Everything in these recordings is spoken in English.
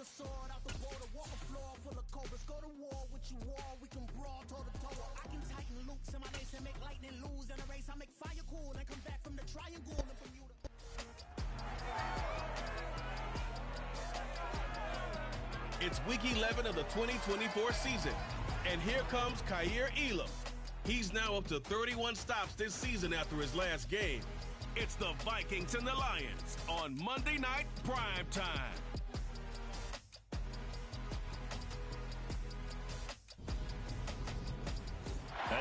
a sword out the border, walk a floor full of cobras. Go to war with you all, we can brawl toe to toe. I can tighten loops in my lace and make lightning lose in a race. I make fire cool and come back from the triangle in Bermuda. It's week 11 of the 2024 season, and here comes Kaiir Elam. He's now up to 31 stops this season after his last game. It's the Vikings and the Lions on Monday Night Prime Time.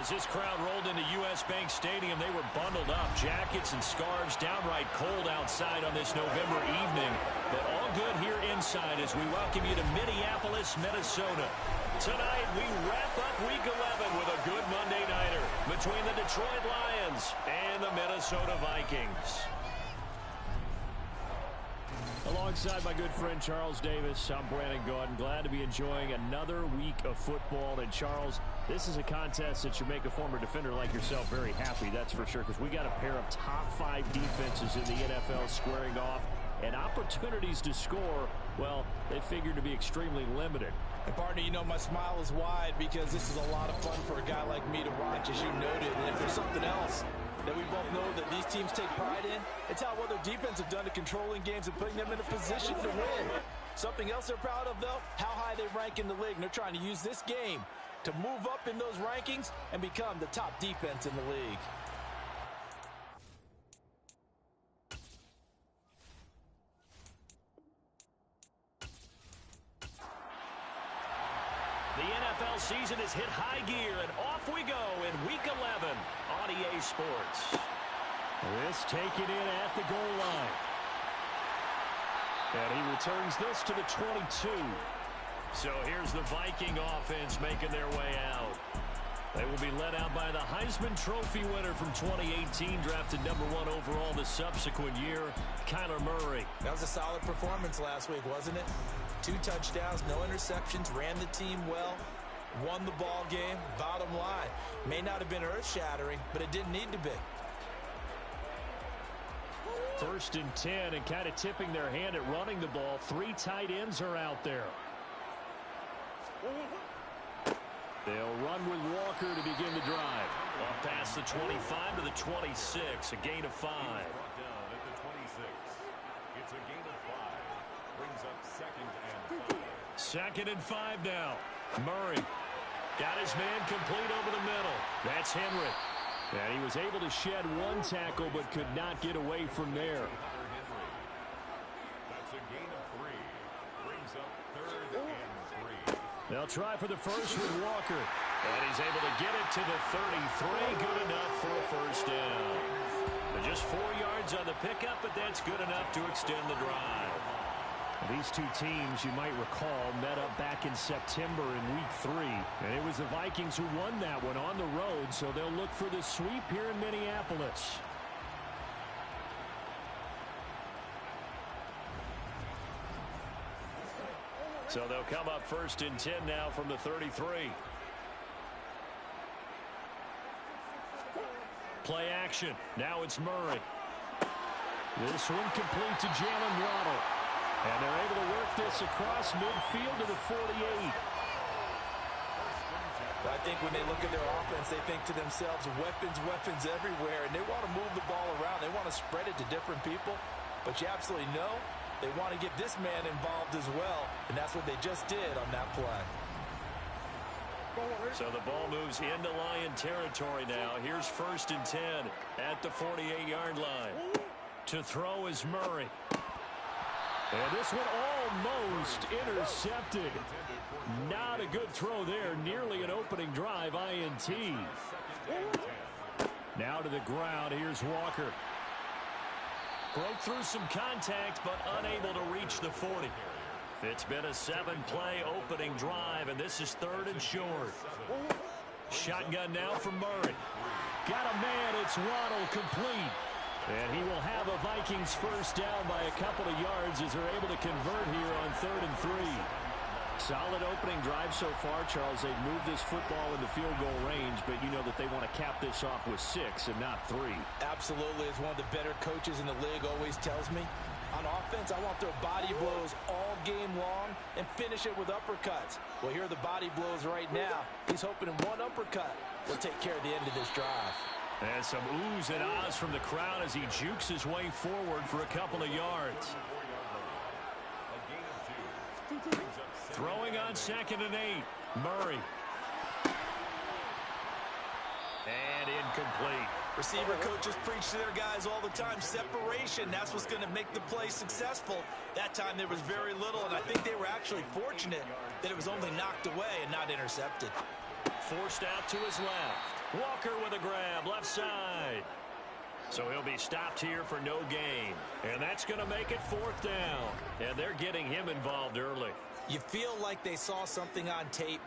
As this crowd rolled into U.S. Bank Stadium, they were bundled up, jackets and scarves, downright cold outside on this November evening. But all good here inside as we welcome you to Minneapolis, Minnesota. Tonight, we wrap up Week 11 with a good Monday nighter between the Detroit Lions and the Minnesota Vikings. Alongside my good friend Charles Davis, I'm Brandon Gaudin. Glad to be enjoying another week of football. And Charles, this is a contest that should make a former defender like yourself very happy, that's for sure, because we got a pair of top 5 defenses in the NFL squaring off. And opportunities to score, well, they figure to be extremely limited. And partner, you know my smile is wide because this is a lot of fun for a guy like me to watch, as you noted. And if there's something else that we both know that these teams take pride in, it's how well their defense have done at controlling games and putting them in a position to win. Something else they're proud of, though, how high they rank in the league. And they're trying to use this game to move up in those rankings and become the top defense in the league. The NFL season has hit high gear, and off we go in Week 11 on EA Sports. This taken in at the goal line. And he returns this to the 22. So here's the Viking offense making their way out. They will be led out by the Heisman Trophy winner from 2018, drafted #1 overall the subsequent year, Kyler Murray. That was a solid performance last week, wasn't it? 2 touchdowns, no interceptions, ran the team well, won the ball game. Bottom line, may not have been earth-shattering, but it didn't need to be. 1st and 10, and kind of tipping their hand at running the ball. 3 tight ends are out there. They'll run with Walker to begin the drive. Up past the 25 to the 26, a gain of 5. Brought down at the 26. It's a gain of 5. Brings up 2nd and 5. 2nd and 5 now. Murray got his man complete over the middle. That's Henry. And he was able to shed 1 tackle but could not get away from there. That's a gain of 3. Brings up 3rd and 3. They'll try for the first with Walker. And he's able to get it to the 33. Good enough for a first down. But just 4 yards on the pickup, but that's good enough to extend the drive. These two teams, you might recall, met up back in September in Week 3. And it was the Vikings who won that one on the road, so they'll look for the sweep here in Minneapolis. So they'll come up 1st and 10 now from the 33. Play action. Now it's Murray. This one complete to Jalen Waddle. And they're able to work this across midfield to the 48. I think when they look at their offense, they think to themselves, weapons, weapons everywhere, and they want to move the ball around. They want to spread it to different people, but you absolutely know they want to get this man involved as well, and that's what they just did on that play. So the ball moves into Lion territory now. Here's 1st and 10 at the 48-yard line. To throw is Murray. And this one almost intercepted. Not a good throw there. Nearly an opening drive INT. Now to the ground. Here's Walker. Broke through some contact, but unable to reach the 40. It's been a 7-play opening drive, and this is 3rd and short. Shotgun now from Murray. Got a man. It's Waddle complete. And he will have a Vikings first down by a couple of yards as they're able to convert here on 3rd and 3. Solid opening drive so far, Charles. They've moved this football into field goal range, but you know that they want to cap this off with 6 and not 3. Absolutely. As one of the better coaches in the league always tells me, on offense, I want their body blows all game long, and finish it with uppercuts. Well, here are the body blows right now. He's hoping in one uppercut will take care of the end of this drive. And some oohs and ahs from the crowd as he jukes his way forward for a couple of yards. Throwing on 2nd and 8. Murray. And incomplete. Receiver coaches preach to their guys all the time. Separation, that's what's going to make the play successful. That time there was very little, and I think they were actually fortunate that it was only knocked away and not intercepted. Forced out to his left. Walker with a grab, left side. So he'll be stopped here for no gain. And that's going to make it 4th down. And they're getting him involved early. You feel like they saw something on tape,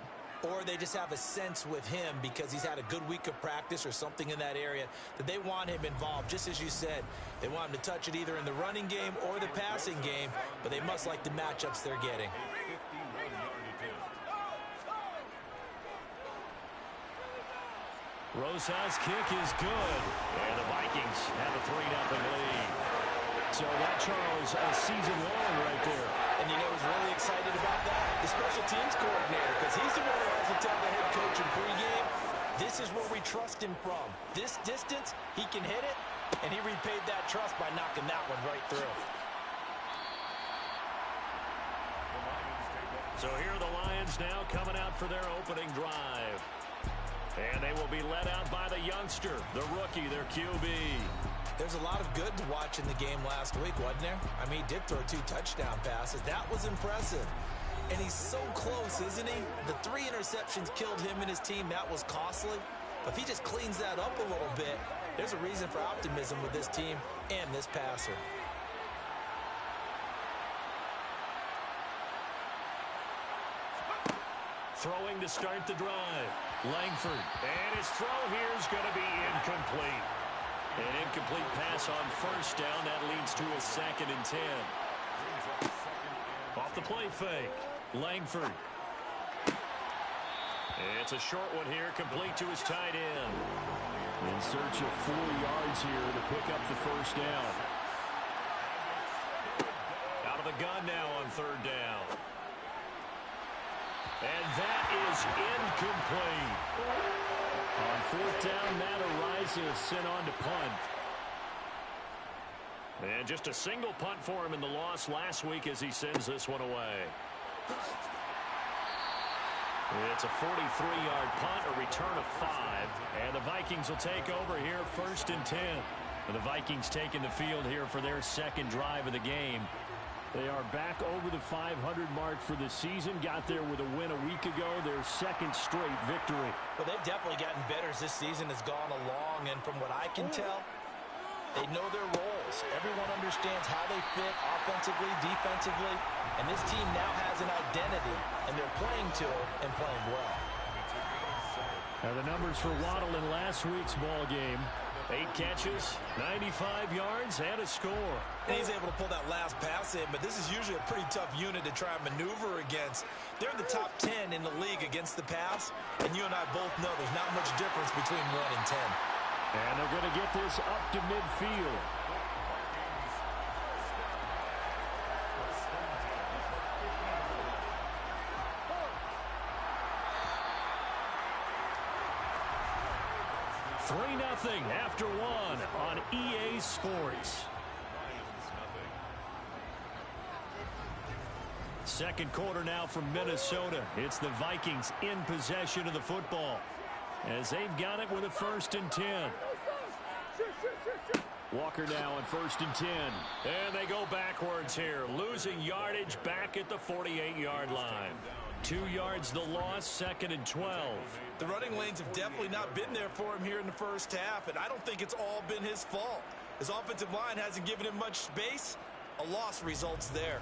or they just have a sense with him because he's had a good week of practice or something in that area that they want him involved. Just as you said, they want him to touch it either in the running game or the passing game, but they must like the matchups they're getting. Rosas' kick is good, and the Vikings have a 3-0 lead. So that, Charles, a season long right there. And you know who's really excited about that? The special teams coordinator, because he's the one who has to tell the head coach in pregame, this is where we trust him from. This distance, he can hit it, and he repaid that trust by knocking that one right through. So here are the Lions now coming out for their opening drive. And they will be led out by the youngster, the rookie, their QB. There's a lot of good to watch in the game last week, wasn't there? I mean, he did throw 2 touchdown passes. That was impressive. And he's so close, isn't he? The 3 interceptions killed him and his team. That was costly. But if he just cleans that up a little bit, there's a reason for optimism with this team and this passer. Throwing to start the drive. Langford. And his throw here is going to be incomplete. An incomplete pass on 1st down. That leads to a 2nd and 10. Off the play fake. Langford. It's a short one here, complete to his tight end. In search of 4 yards here to pick up the 1st down. Out of the gun now on 3rd down. And that is incomplete. On 4th down, Matt Araiza sent on to punt. And just a single punt for him in the loss last week as he sends this one away. It's a 43-yard punt, a return of 5. And the Vikings will take over here 1st and 10. And the Vikings taking the field here for their 2nd drive of the game. They are back over the 500 mark for the season. Got there with a win a week ago, their 2nd straight victory. Well, they've definitely gotten better as this season has gone along. And from what I can tell, they know their roles. Everyone understands how they fit offensively, defensively. And this team now has an identity, and they're playing to it and playing well. Now the numbers for Waddle in last week's ball game. 8 catches, 95 yards, and a score. And he's able to pull that last pass in, but this is usually a pretty tough unit to try and maneuver against. They're in the top 10 in the league against the pass, and you and I both know there's not much difference between 1 and 10. And they're going to get this up to midfield. Nothing after 1 on EA Sports. 2nd quarter now from Minnesota. It's the Vikings in possession of the football as they've got it with a 1st and 10. Walker now on 1st and 10. And they go backwards here, losing yardage back at the 48-yard line. 2 yards the loss, 2nd and 12. The running lanes have definitely not been there for him here in the first half, and I don't think it's all been his fault. His offensive line hasn't given him much space. A loss results there.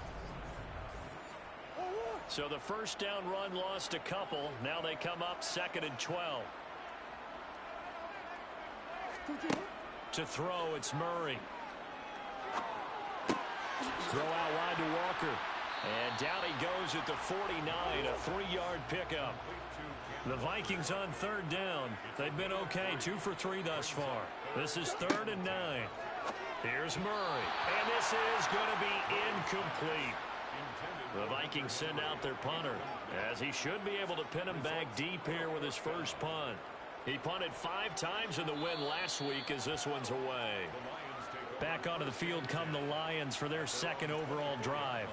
So the 1st down run lost a couple. Now they come up 2nd and 12. To throw, it's Murray. Throw out wide to Walker. And down he goes at the 49, a 3-yard pickup. The Vikings on 3rd down. They've been okay, 2 for 3 thus far. This is 3rd and 9. Here's Murray. And this is going to be incomplete. The Vikings send out their punter, as he should be able to pin him back deep here with his first punt. He punted 5 times in the win last week as this one's away. Back onto the field come the Lions for their second overall drive.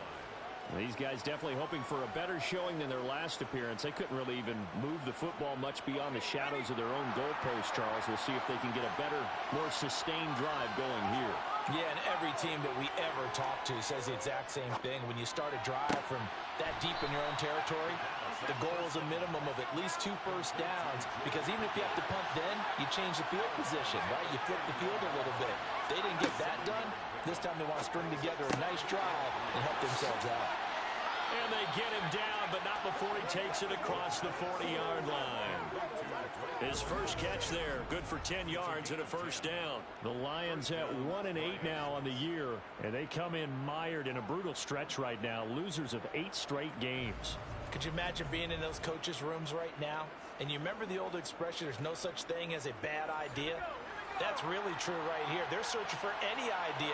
These guys definitely hoping for a better showing than their last appearance. They couldn't really even move the football much beyond the shadows of their own goalpost, Charles. We'll see if they can get a better, more sustained drive going here. Yeah, and every team that we ever talk to says the exact same thing. When you start a drive from that deep in your own territory, the goal is a minimum of at least 2 first downs, because even if you have to punt then, you change the field position, right? You flip the field a little bit. They didn't get that done. This time they want to string together a nice drive and help themselves out. And they get him down, but not before he takes it across the 40-yard line. His first catch there, good for 10 yards and a first down. The Lions at 1-8 now on the year, and they come in mired in a brutal stretch right now, losers of 8 straight games. Could you imagine being in those coaches' rooms right now? And you remember the old expression, there's no such thing as a bad idea? That's really true right here. They're searching for any idea,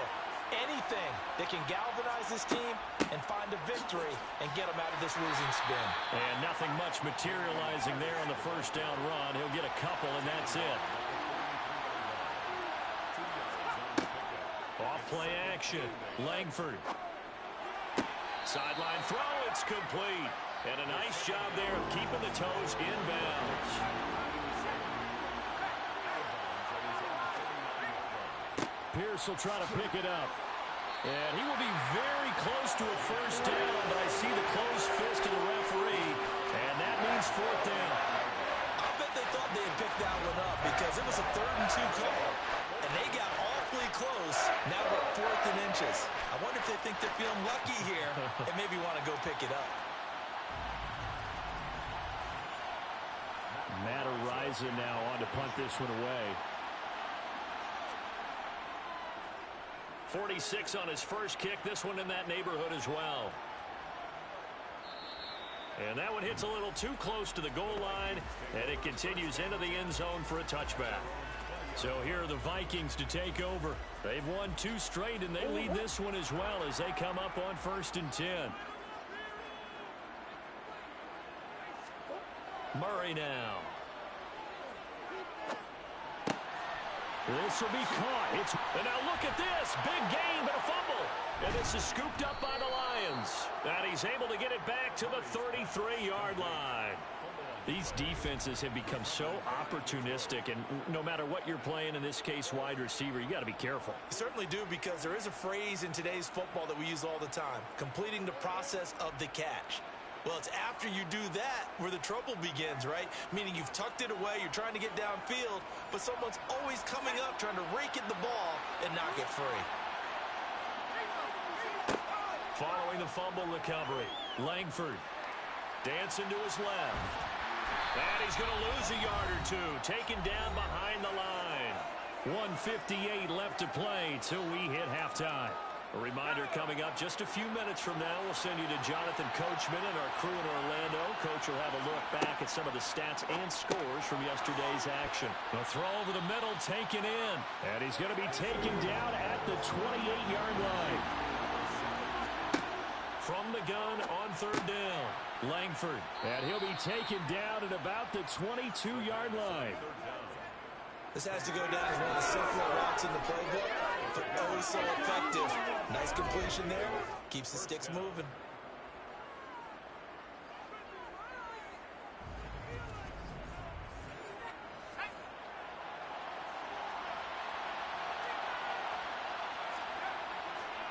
anything that can galvanize this team and find a victory and get them out of this losing spin. And nothing much materializing there on the first down run. He'll get a couple, and that's it. Off play action. Langford. Sideline throw. It's complete. And a nice job there of keeping the toes inbounds. Pierce will try to pick it up. And he will be very close to a first down, but I see the closed fist of the referee, and that means 4th down. I bet they thought they had picked that one up because it was a 3rd and 2 call. And they got awfully close. Now we're at 4th and inches. I wonder if they think they're feeling lucky here and maybe want to go pick it up. Matt Araiza now on to punt this one away. 46 on his first kick. This one in that neighborhood as well. And that one hits a little too close to the goal line, and it continues into the end zone for a touchback. So here are the Vikings to take over. They've won 2 straight, and they lead this one as well as they come up on 1st and 10. Murray now. This will be caught. And now look at this. Big gain, but a fumble. And this is scooped up by the Lions. And he's able to get it back to the 33-yard line. These defenses have become so opportunistic, and no matter what you're playing, in this case wide receiver, you got to be careful. You certainly do, because there is a phrase in today's football that we use all the time, completing the process of the catch. Well, it's after you do that where the trouble begins, right? Meaning you've tucked it away, you're trying to get downfield, but someone's always coming up trying to rake at the ball and knock it free. Following the fumble recovery, Langford dancing to his left. And he's going to lose a yard or 2, taken down behind the line. 1:58 left to play till we hit halftime. A reminder coming up just a few minutes from now. We'll send you to Jonathan Coachman and our crew in Orlando. Coach will have a look back at some of the stats and scores from yesterday's action. The throw over the middle taken in. And he's going to be taken down at the 28-yard line. From the gun on 3rd down, Langford. And he'll be taken down at about the 22-yard line. This has to go down as one of the simpler routes in the playbook, but oh so effective. Nice completion there. Keeps the sticks moving.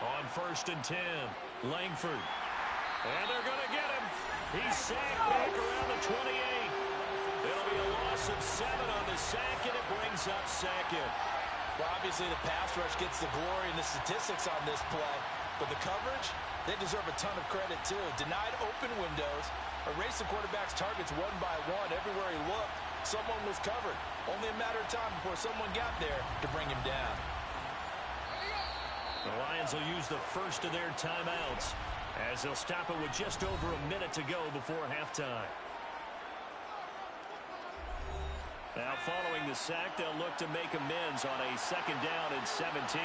On 1st and 10, Langford. And they're going to get him. He's sacked back around the 28. It'll be a loss of 7 on the sack, and it brings up 2nd. Well, obviously the pass rush gets the glory and the statistics on this play, but the coverage, they deserve a ton of credit too. Denied open windows, erased the quarterback's targets one by one. Everywhere he looked, someone was covered. Only a matter of time before someone got there to bring him down. The Lions will use the first of their timeouts as they'll stop it with just over a minute to go before halftime. Now, following the sack, they'll look to make amends on a 2nd down and 17.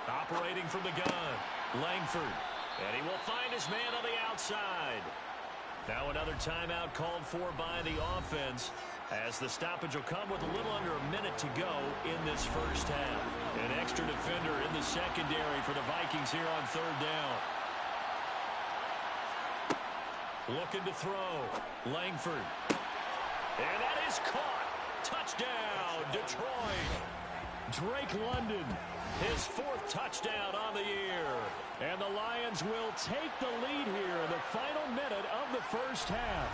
Operating from the gun, Langford. And he will find his man on the outside. Now another timeout called for by the offense, as the stoppage will come with a little under a minute to go in this first half. An extra defender in the secondary for the Vikings here on third down. Looking to throw. Langford. And that is caught. Touchdown, Detroit. Drake London, his 4th touchdown on the year. And the Lions will take the lead here in the final minute of the first half.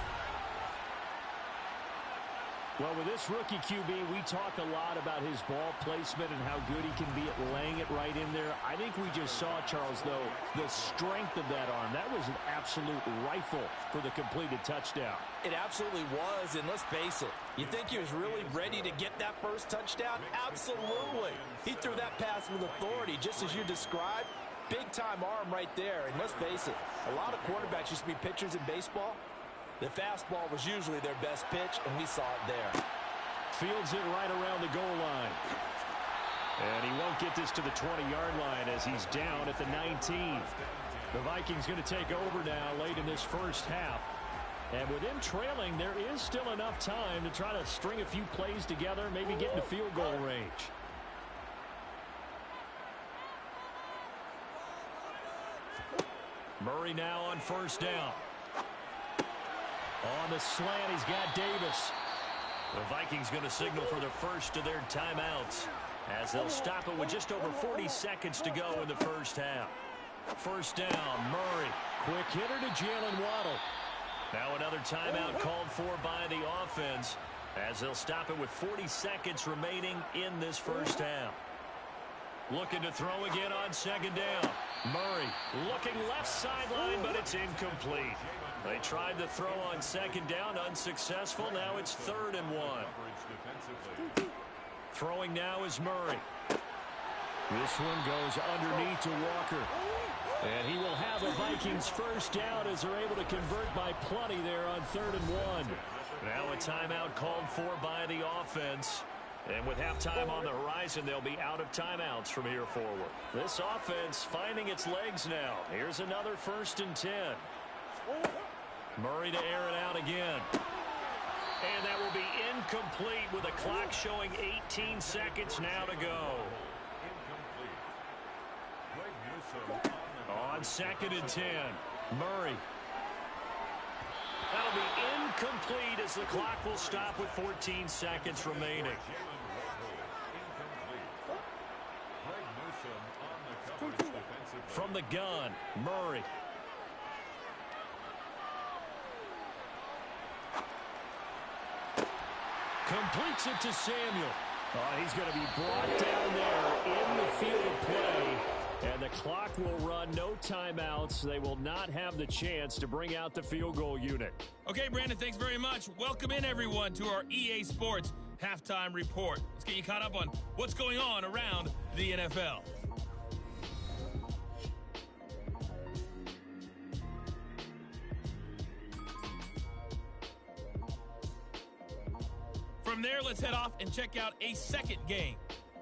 Well, with this rookie QB, we talk a lot about his ball placement and how good he can be at laying it right in there. I think we just saw, Charles, though, the strength of that arm. That was an absolute rifle for the completed touchdown. It absolutely was, and let's face it, you think he was really ready to get that first touchdown? Absolutely. He threw that pass with authority, just as you described. Big-time arm right there, and let's face it, a lot of quarterbacks used to be pitchers in baseball. The fastball was usually their best pitch, and we saw it there. Fields it right around the goal line. And he won't get this to the 20-yard line as he's down at the 19. The Vikings going to take over now late in this first half. And with him trailing, there is still enough time to try to string a few plays together, maybe get into field goal range. Murray now on first down. On the slant, he's got Davis. The Vikings going to signal for the first of their timeouts, as they'll stop it with just over 40 seconds to go in the first half. First down, Murray. Quick hitter to Jalen Waddle. Now another timeout called for by the offense, as they'll stop it with 40 seconds remaining in this first half. Looking to throw again on second down. Murray looking left sideline, but it's incomplete. They tried to throw on second down, unsuccessful. Now it's 3rd and 1. Throwing now is Murray. This one goes underneath to Walker. And he will have the Vikings first down as they're able to convert by plenty there on 3rd and 1. Now a timeout called for by the offense. And with halftime on the horizon, they'll be out of timeouts from here forward. This offense finding its legs now. Here's another 1st and 10. Murray to air it out again. And that will be incomplete with the clock showing 18 seconds now to go. On 2nd and 10, Murray. That'll be incomplete as the clock will stop with 14 seconds remaining. From the gun, Murray. Completes it to Samuel. He's going to be brought down there in the field of play. And the clock will run, no timeouts. They will not have the chance to bring out the field goal unit. Okay, Brandon, thanks very much. Welcome in, everyone, to our EA Sports Halftime Report. Let's get you caught up on what's going on around the NFL. From there, let's head off and check out a second game.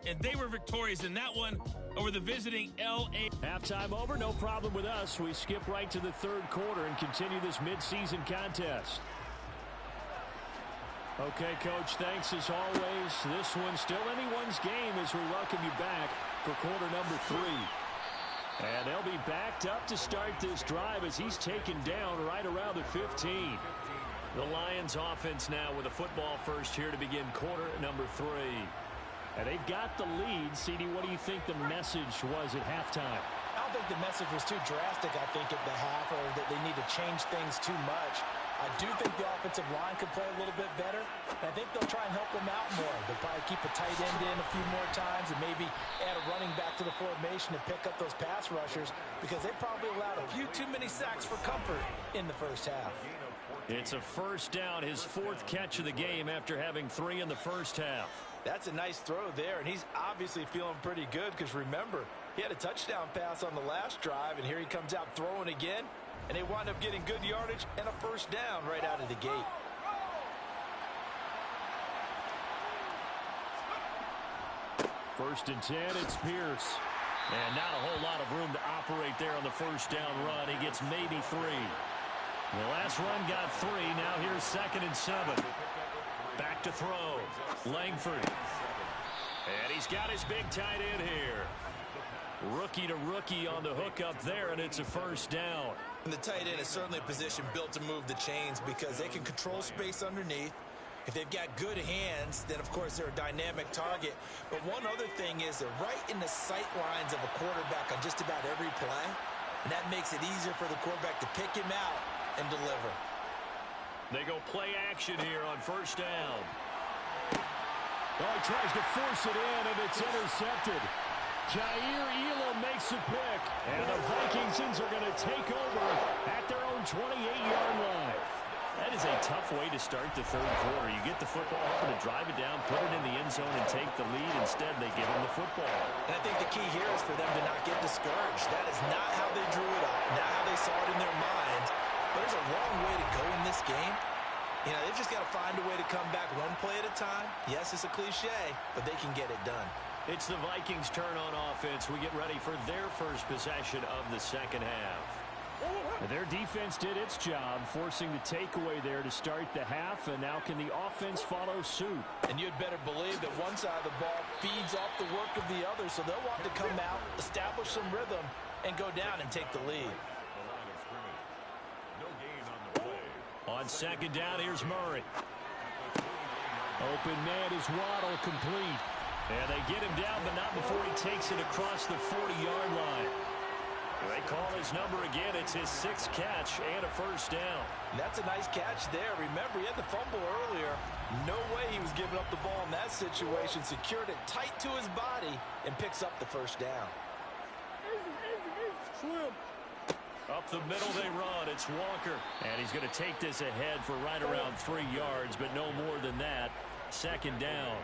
And they were victorious in that one over the visiting L.A. Halftime over, no problem with us. We skip right to the 3rd quarter and continue this midseason contest. Okay, Coach, thanks as always. This one's still anyone's game as we welcome you back for quarter number 3. And they'll be backed up to start this drive as he's taken down right around the 15. The Lions offense now with a football first here to begin quarter number 3. And they've got the lead. CD, what do you think the message was at halftime? I don't think the message was too drastic, I think, at the half, or that they need to change things too much. I do think the offensive line could play a little bit better. And I think they'll try and help them out more. They'll probably keep a tight end in a few more times and maybe add a running back to the formation to pick up those pass rushers, because they probably allowed a few too many sacks for comfort in the first half. It's a first down, his 4th catch of the game after having 3 in the first half. That's a nice throw there, and he's obviously feeling pretty good because, remember, he had a touchdown pass on the last drive, and here he comes out throwing again, and they wind up getting good yardage and a first down right out of the gate. First and 10, it's Pierce. And not a whole lot of room to operate there on the first down run. He gets maybe 3. The last run got 3. Now here's 2nd and 7. Back to throw. Langford. And he's got his big tight end here. Rookie to rookie on the hook up there, and it's a first down. And the tight end is certainly a position built to move the chains because they can control space underneath. If they've got good hands, then, of course, they're a dynamic target. But one other thing is they're right in the sight lines of a quarterback on just about every play. And that makes it easier for the quarterback to pick him out and deliver. They go play action here on first down. Oh, he tries to force it in, and it's intercepted. Jair Elam makes a pick. And the Vikings are going to take over at their own 28-yard line. That is a tough way to start the third quarter. You get the football, hoping to drive it down, put it in the end zone, and take the lead. Instead, they give them the football. And I think the key here is for them to not get discouraged. That is not how they drew it up, not how they saw it in their minds. But there's a long way to go in this game. You know, they've just got to find a way to come back one play at a time. Yes, it's a cliche, but they can get it done. It's the Vikings' turn on offense. We get ready for their first possession of the second half. Their defense did its job, forcing the takeaway there to start the half, and now can the offense follow suit? And you'd better believe that one side of the ball feeds off the work of the other, so they'll want to come out, establish some rhythm, and go down and take the lead. On second down, here's Murray. Open man is Waddle, complete. And they get him down, but not before he takes it across the 40-yard line. They call his number again. It's his 6th catch and a first down. That's a nice catch there. Remember, he had the fumble earlier. No way he was giving up the ball in that situation. Secured it tight to his body and picks up the first down. Up the middle they run. It's Walker. And he's going to take this ahead for right around 3 yards, but no more than that. Second down.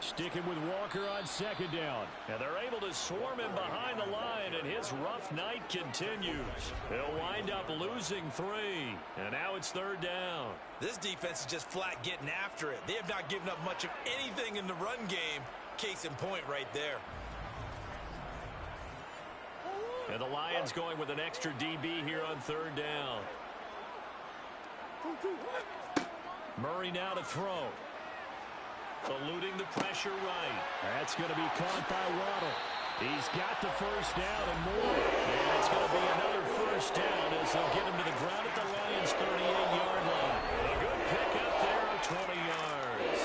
Sticking with Walker on second down. And they're able to swarm him behind the line, and his rough night continues. They'll wind up losing 3. And now it's third down. This defense is just flat getting after it. They have not given up much of anything in the run game. Case in point right there. And the Lions going with an extra DB here on third down. Murray now to throw. Eluding the pressure right. That's going to be caught by Waddle. He's got the first down and more. And it's going to be another first down as they'll get him to the ground at the Lions' 38-yard line. A good pick up there of 20 yards.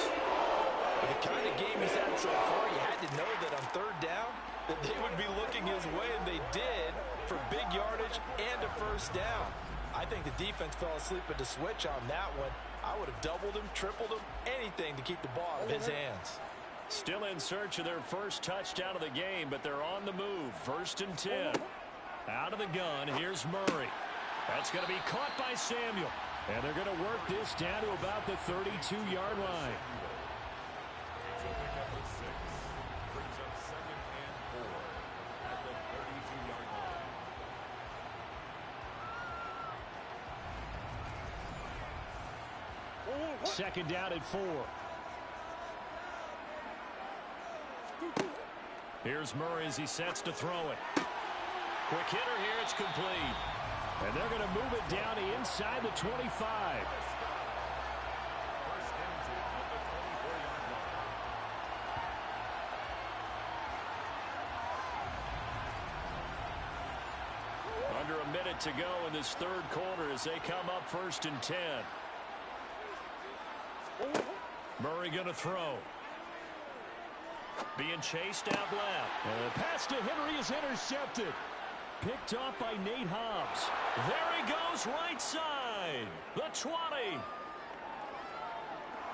With the kind of game he's had so far, you had to know that on third down that they would be looking his way, and they did, for big yardage and a first down. I think the defense fell asleep at the switch on that one. I would have doubled him, tripled him, anything to keep the ball out of his hands. Still in search of their first touchdown of the game, but they're on the move. 1st and 10. Out of the gun, here's Murray. That's going to be caught by Samuel. And they're going to work this down to about the 32-yard line. Second down at 4. Here's Murray as he sets to throw it. Quick hitter here, it's complete. And they're going to move it down to inside the 25. Under a minute to go in this third quarter as they come up 1st and 10. Murray going to throw. Being chased out left. And the pass to Henry is intercepted. Picked off by Nate Hobbs. There he goes, right side. The 20.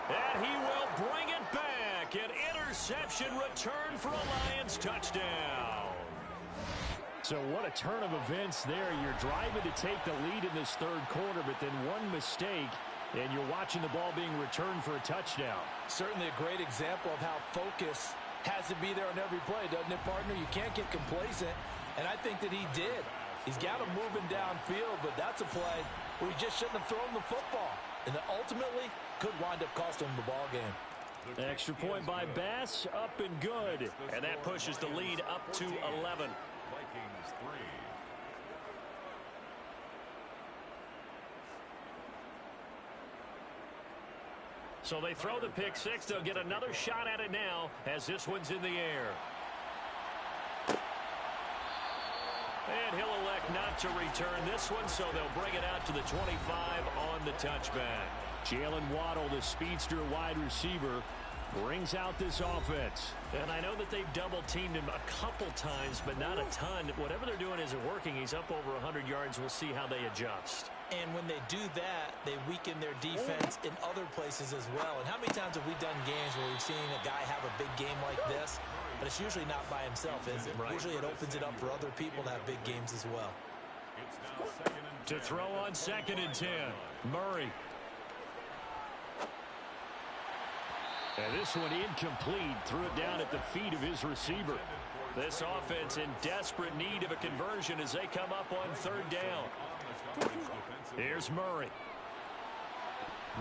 And he will bring it back. An interception return for a Lions touchdown. So what a turn of events there. You're driving to take the lead in this third quarter, but then one mistake, and you're watching the ball being returned for a touchdown. Certainly a great example of how focus has to be there on every play, doesn't it, partner? You can't get complacent, and I think that he did. He's got him moving downfield, but that's a play where he just shouldn't have thrown the football. and that ultimately could wind up costing them the ball game. Extra point by Bass, up and good. And that pushes the lead up to 11. Vikings 3. So they throw the pick six. They'll get another shot at it now as this one's in the air. And he'll elect not to return this one, so they'll bring it out to the 25 on the touchback. Jalen Waddle, the speedster wide receiver, brings out this offense. And I know that they've double-teamed him a couple times, but not a ton. Whatever they're doing isn't working. He's up over 100 yards. We'll see how they adjust. And when they do that, they weaken their defense in other places as well. And how many times have we done games where we've seen a guy have a big game like this, but it's usually not by himself, is it? Right. Usually it opens it up for other people to have big games as well. It's now 2nd and 10. To throw on 2nd and 10, Murray. And this one incomplete. Threw it down at the feet of his receiver. This offense in desperate need of a conversion as they come up on 3rd down. Here's Murray.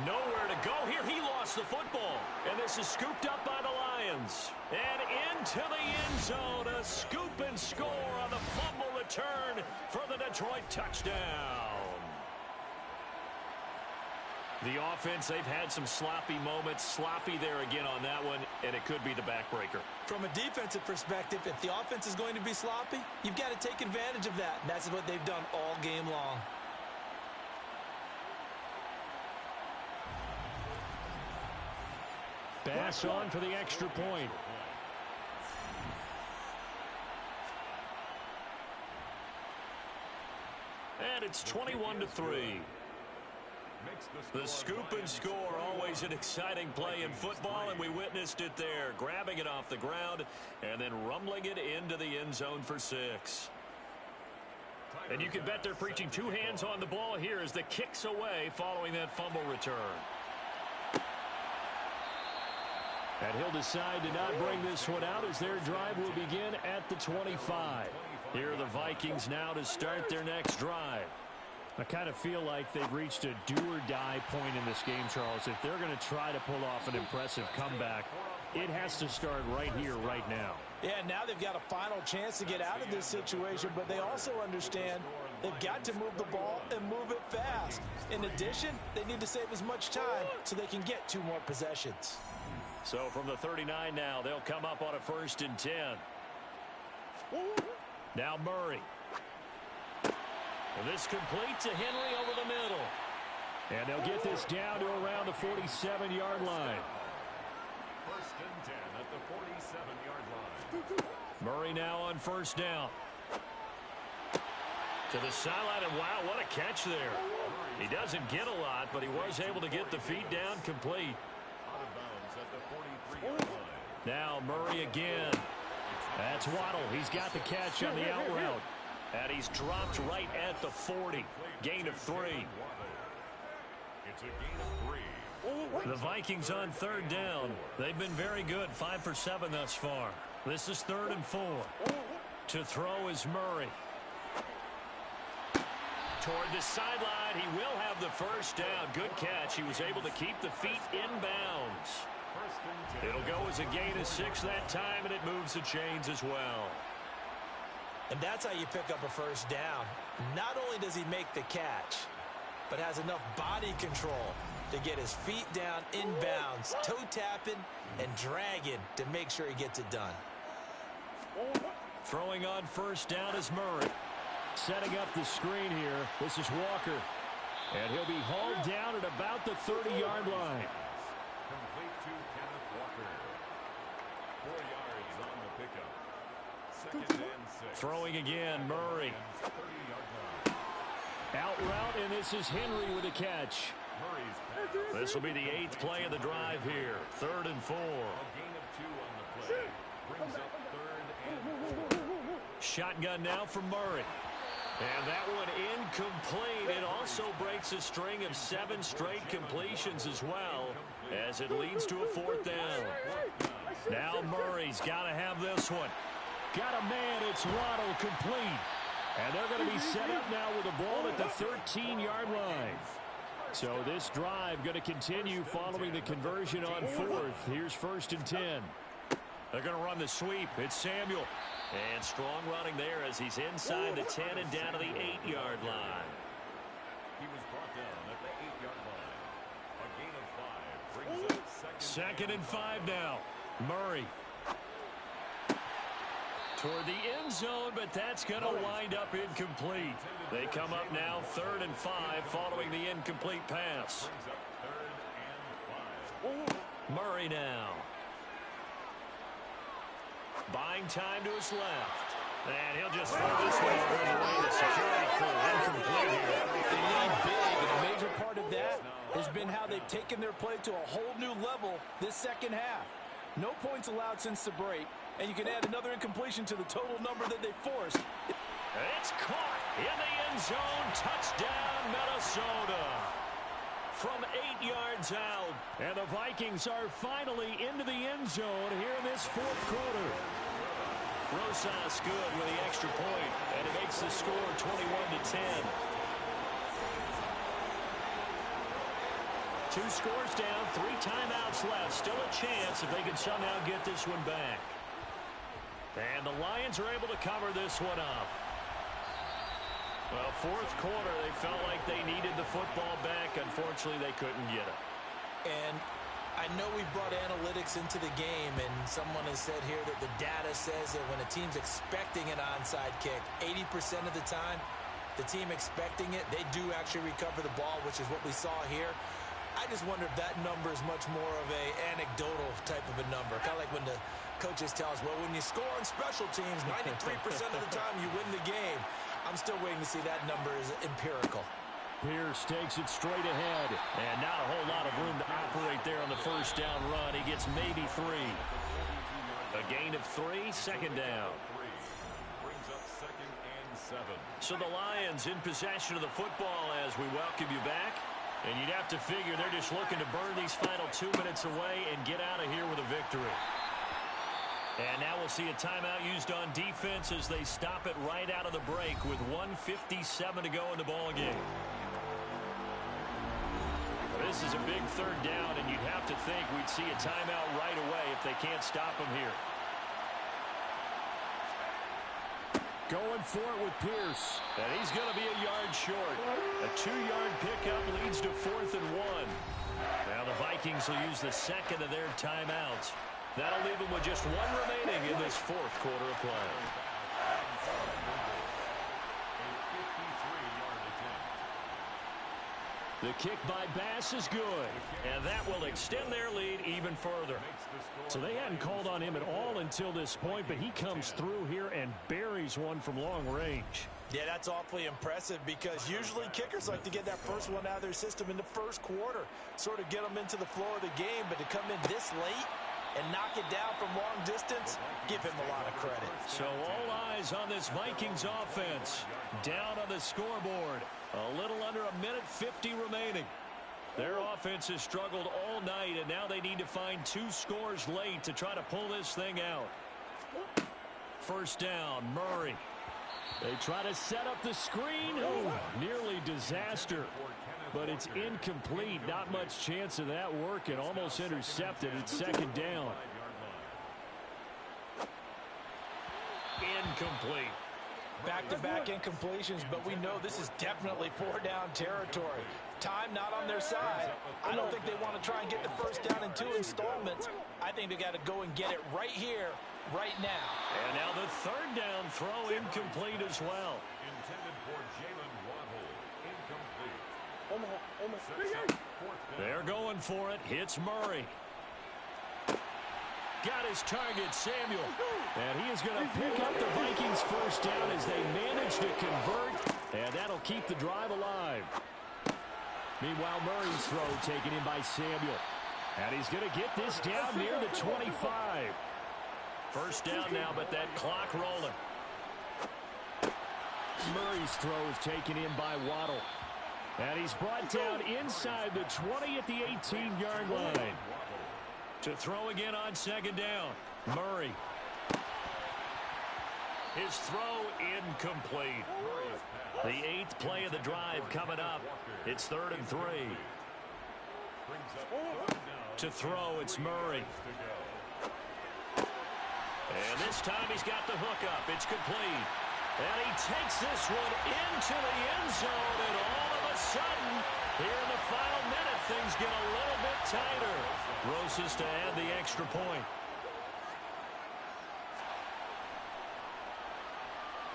Nowhere to go here. He lost the football. And this is scooped up by the Lions. And into the end zone. A scoop and score on the fumble return for the Detroit touchdown. The offense, they've had some sloppy moments. Sloppy there again on that one, and it could be the backbreaker. From a defensive perspective, if the offense is going to be sloppy, you've got to take advantage of that. And that's what they've done all game long. Bass on for the extra point. And it's 21-3. The scoop and score, always an exciting play in football, and we witnessed it there. Grabbing it off the ground and then rumbling it into the end zone for 6. And you can bet they're preaching 2 hands on the ball here as the kick's away following that fumble return. And he'll decide to not bring this one out as their drive will begin at the 25. Here are the Vikings now to start their next drive. I kind of feel like they've reached a do-or-die point in this game, Charles. If they're going to try to pull off an impressive comeback, it has to start right here, right now. Yeah, now they've got a final chance to get out of this situation, but they also understand they've got to move the ball and move it fast. In addition, they need to save as much time so they can get 2 more possessions. So from the 39 now, they'll come up on a 1st and 10. Now Murray. And this complete to Henry over the middle. And they'll get this down to around the 47-yard line. 1st and 10 at the 47-yard line. Murray now on 1st down. To the sideline, and wow, what a catch there. He doesn't get a lot, but he was able to get the feet down complete. Out of bounds at the 43-yard line. Now Murray again. That's Waddle. He's got the catch on the out route. And he's dropped right at the 40. Gain of 3. It's a gain of 3. The Vikings on 3rd down. They've been very good, 5 for 7 thus far. This is 3rd and 4. To throw is Murray. Toward the sideline, he will have the 1st down. Good catch. He was able to keep the feet inbounds. It'll go as a gain of 6 that time, and it moves the chains as well. And that's how you pick up a 1st down. Not only does he make the catch, but has enough body control to get his feet down inbounds, toe tapping and dragging to make sure he gets it done. Throwing on 1st down is Murray. Setting up the screen here. This is Walker. And he'll be hauled down at about the 30-yard line. Complete to Kenneth Walker. 4 yards on the pickup. 2nd and 6. Throwing again, Murray. 30-yard line. Out route, and this is Henry with a catch. Murray's pass. This will be the 8th play of the drive here. 3rd and 4. A gain of 2 on the play. Brings up 3rd and 4. Shotgun now from Murray. And that one incomplete. It also breaks a string of 7 straight completions as well, as it leads to a 4th down. Now Murray's got to have this one. Got a man, it's Waddle, complete. And they're going to be set up now with the ball at the 13-yard line. So this drive going to continue following the conversion on 4th. Here's 1st and 10. They're going to run the sweep. It's Samuel. And strong running there as he's inside the 10 and down to the 8-yard line. He was brought down at the 8-yard line. A gain of 5 brings up second and 5 now. Murray. Toward the end zone, but that's going to wind up incomplete. They come up now 3rd and 5 following the incomplete pass. Murray now. Buying time to his left. And he'll just throw this one over the way to security crew. Incomplete here. They lead big, and a major part of that has been how they've taken their play to a whole new level this second half. No points allowed since the break, and you can add another incompletion to the total number that they forced. It's caught in the end zone. Touchdown, Minnesota. From 8 yards out. And the Vikings are finally into the end zone here in this 4th quarter. Rosas good with the extra point, and it makes the score 21-10. 2 scores down, 3 timeouts left. Still a chance if they can somehow get this one back. And the Lions are able to cover this one up. Well, 4th quarter, they felt like they needed the football back. Unfortunately, they couldn't get it. And I know we brought analytics into the game, and someone has said here that the data says that when a team's expecting an onside kick, 80% of the time, the team expecting it, they do actually recover the ball, which is what we saw here. I just wonder if that number is much more of a anecdotal type of a number. Kind of like when the coaches tell us, well, when you score on special teams, 93% of the time you win the game. I'm still waiting to see that number is empirical. Pierce takes it straight ahead. And not a whole lot of room to operate there on the first down run. He gets maybe 3. A gain of 3, second down. Brings up 2nd and 7. So the Lions in possession of the football as we welcome you back. And you'd have to figure they're just looking to burn these final 2 minutes away and get out of here with a victory. And now we'll see a timeout used on defense as they stop it right out of the break with 1:57 to go in the ballgame. This is a big 3rd down, and you'd have to think we'd see a timeout right away if they can't stop him here. Going for it with Pierce. And he's going to be a yard short. A 2-yard pickup leads to 4th and 1. Now the Vikings will use the second of their timeouts. That'll leave them with just 1 remaining in this 4th quarter of play. The kick by Bass is good. And that will extend their lead even further. So they hadn't called on him at all until this point, but he comes through here and buries one from long range. Yeah, that's awfully impressive because usually kickers like to get that first one out of their system in the 1st quarter, sort of get them into the flow of the game, but to come in this late and knock it down from long distance, give him a lot of credit. So all eyes on this Vikings offense. Down on the scoreboard. A little under 1:50 remaining. Their offense has struggled all night, and now they need to find 2 scores late to try to pull this thing out. First down, Murray. They try to set up the screen. Oh, nearly disaster. But it's incomplete. Not much chance of that working. Almost intercepted. It's 2nd down. Incomplete. Back-to-back incompletions, but we know this is definitely 4-down territory. Time not on their side. I don't think they want to try and get the first down in 2 installments. I think they got to go and get it right here, right now. And now the 3rd down throw incomplete as well. Intended for Jalen Waddle. Incomplete. They're going for it. Hits Murray. Got his target, Samuel. And he is going to pick up the Vikings first down as they manage to convert. And that'll keep the drive alive. Meanwhile, Murray's throw taken in by Samuel. And he's going to get this down near the 25. First down now, but that clock rolling. Murray's throw is taken in by Waddle. And he's brought down inside the 20 at the 18-yard line. To throw again on 2nd down. Murray. His throw incomplete. The 8th play of the drive coming up. It's 3rd and 3. To throw, it's Murray. And this time he's got the hook up. It's complete. And he takes this one into the end zone. And all of a sudden, here in the final minute, things get a little bit tighter. Rosas to add the extra point.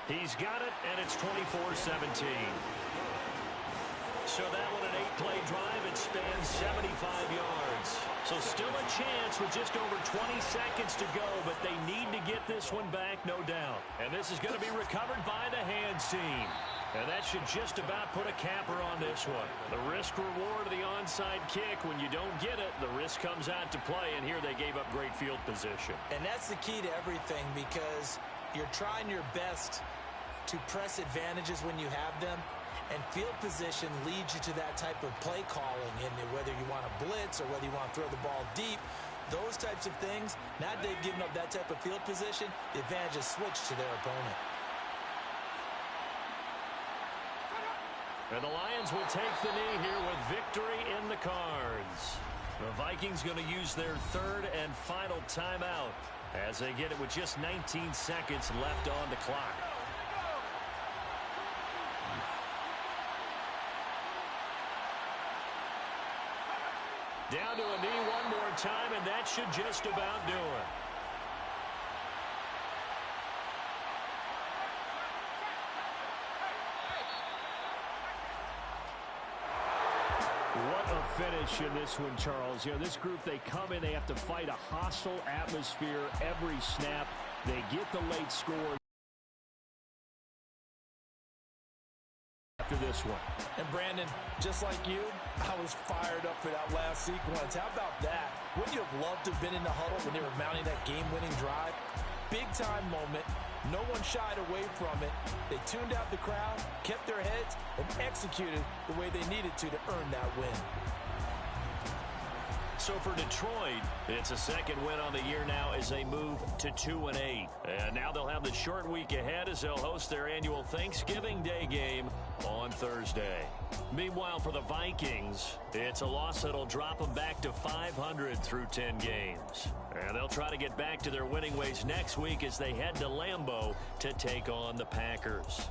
He's got it, and it's 24-17. So that one, an 8-play drive. It spans 75 yards. So still a chance with just over 20 seconds to go, but they need to get this one back, no doubt. And this is going to be recovered by the hands team. And that should just about put a capper on this one. The risk-reward of the onside kick, when you don't get it, the risk comes out to play, and here they gave up great field position. And that's the key to everything, because you're trying your best to press advantages when you have them, and field position leads you to that type of play calling, and whether you want to blitz or whether you want to throw the ball deep, those types of things. Now they've given up that type of field position, the advantage is switched to their opponent. And the Lions will take the knee here with victory in the cards. The Vikings going to use their 3rd and final timeout as they get it with just 19 seconds left on the clock. Down to a knee one more time, and that should just about do it. What a finish in this one, Charles. You know, this group, they come in, they have to fight a hostile atmosphere every snap. They get the late score after this one. And Brandon, just like you, I was fired up for that last sequence. How about that? Wouldn't you have loved to have been in the huddle when they were mounting that game-winning drive? Big-time moment. No one shied away from it. They tuned out the crowd, kept their heads, and executed the way they needed to earn that win. So for Detroit, it's a 2nd win on the year now as they move to 2-8. And now they'll have the short week ahead as they'll host their annual Thanksgiving Day game on Thursday. Meanwhile, for the Vikings, it's a loss that'll drop them back to 500 through 10 games. And they'll try to get back to their winning ways next week as they head to Lambeau to take on the Packers.